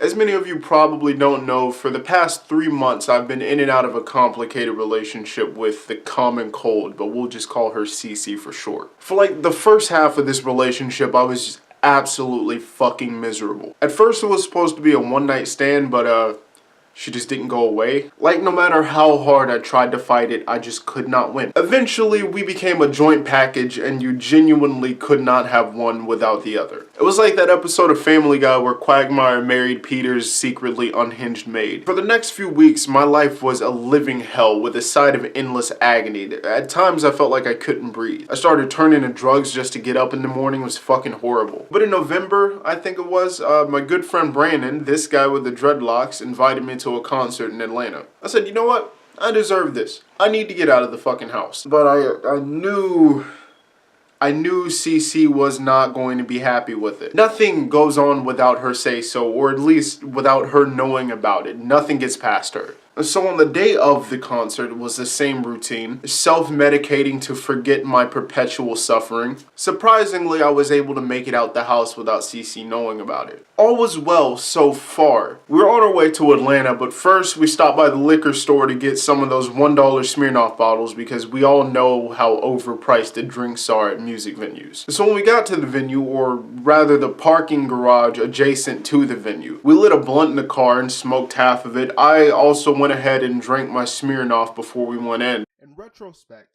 As many of you probably don't know, for the past 3 months I've been in and out of a complicated relationship with the common cold, but we'll just call her Cece for short. For like the first half of this relationship, I was absolutely fucking miserable. At first it was supposed to be a one night stand, but she just didn't go away. Like, no matter how hard I tried to fight it, I just could not win. Eventually, we became a joint package, and you genuinely could not have one without the other. It was like that episode of Family Guy where Quagmire married Peter's secretly unhinged maid. For the next few weeks, my life was a living hell with a side of endless agony. At times, I felt like I couldn't breathe. I started turning to drugs just to get up in the morning. It was fucking horrible. But in November, I think it was, my good friend Brandon, this guy with the dreadlocks, invited me to a concert in Atlanta. I said, you know what? I deserve this. I need to get out of the fucking house. But I knew Cece was not going to be happy with it. Nothing goes on without her say so, or at least without her knowing about it. Nothing gets past her. So on the day of the concert was the same routine, self-medicating to forget my perpetual suffering. Surprisingly, I was able to make it out the house without Cece knowing about it. All was well so far. We were on our way to Atlanta, but first we stopped by the liquor store to get some of those $1 Smirnoff bottles because we all know how overpriced the drinks are at music venues. So when we got to the venue, or rather the parking garage adjacent to the venue, we lit a blunt in the car and smoked half of it. I also went ahead and drank my Smirnoff before we went in. In retrospect,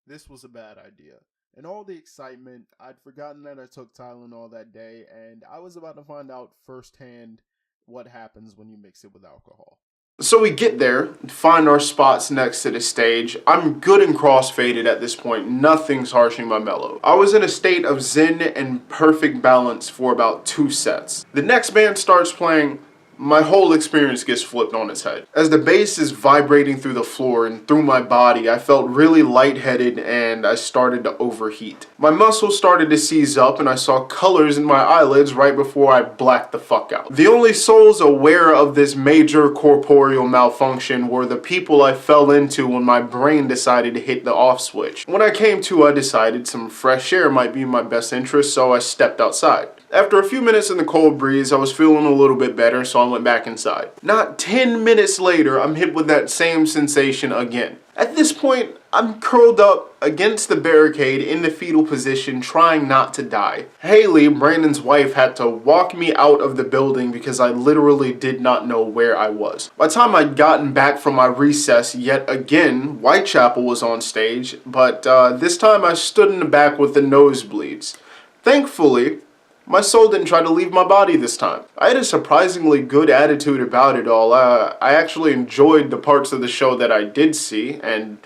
this was a bad idea. In all the excitement, I'd forgotten that I took Tylenol that day, and I was about to find out firsthand what happens when you mix it with alcohol. So we get there, find our spots next to the stage. I'm good and crossfaded at this point. Nothing's harshing my mellow. I was in a state of zen and perfect balance for about 2 sets. The next band starts playing. My whole experience gets flipped on its head. As the bass is vibrating through the floor and through my body, I felt really lightheaded and I started to overheat. My muscles started to seize up and I saw colors in my eyelids right before I blacked the fuck out. The only souls aware of this major corporeal malfunction were the people I fell into when my brain decided to hit the off switch. When I came to, I decided some fresh air might be in my best interest, so I stepped outside. After a few minutes in the cold breeze, I was feeling a little bit better, so I went back inside. Not 10 minutes later, I'm hit with that same sensation again. At this point, I'm curled up against the barricade in the fetal position, trying not to die. Haley, Brandon's wife, had to walk me out of the building because I literally did not know where I was. By the time I'd gotten back from my recess, yet again, Whitechapel was on stage, but this time I stood in the back with the nosebleeds. Thankfully, my soul didn't try to leave my body this time. I had a surprisingly good attitude about it all. I actually enjoyed the parts of the show that I did see, and,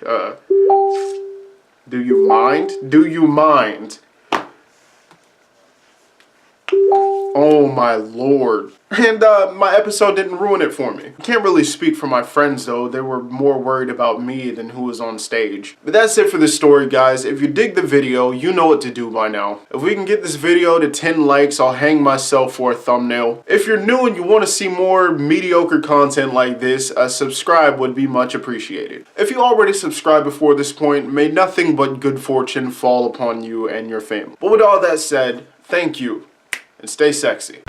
do you mind? Do you mind? Oh my lord. And my episode didn't ruin it for me. I can't really speak for my friends though. They were more worried about me than who was on stage. But that's it for this story, guys. If you dig the video, you know what to do by now. If we can get this video to 10 likes, I'll hang myself for a thumbnail. If you're new and you want to see more mediocre content like this, a subscribe would be much appreciated. If you already subscribed before this point, may nothing but good fortune fall upon you and your family. But with all that said, thank you. And stay sexy.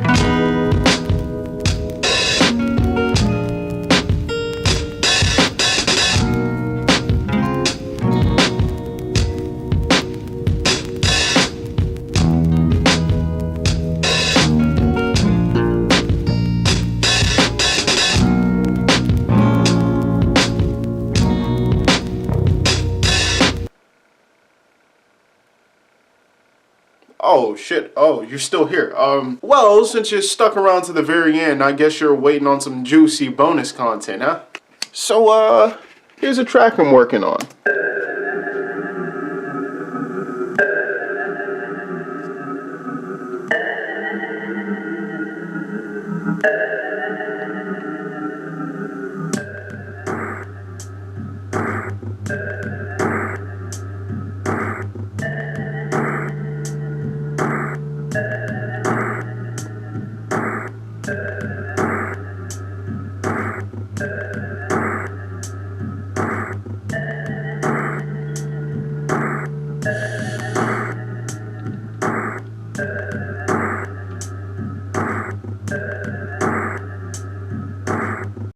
Oh shit, oh, you're still here. Well, since you're stuck around to the very end, I guess you're waiting on some juicy bonus content, huh? So, here's a track I'm working on.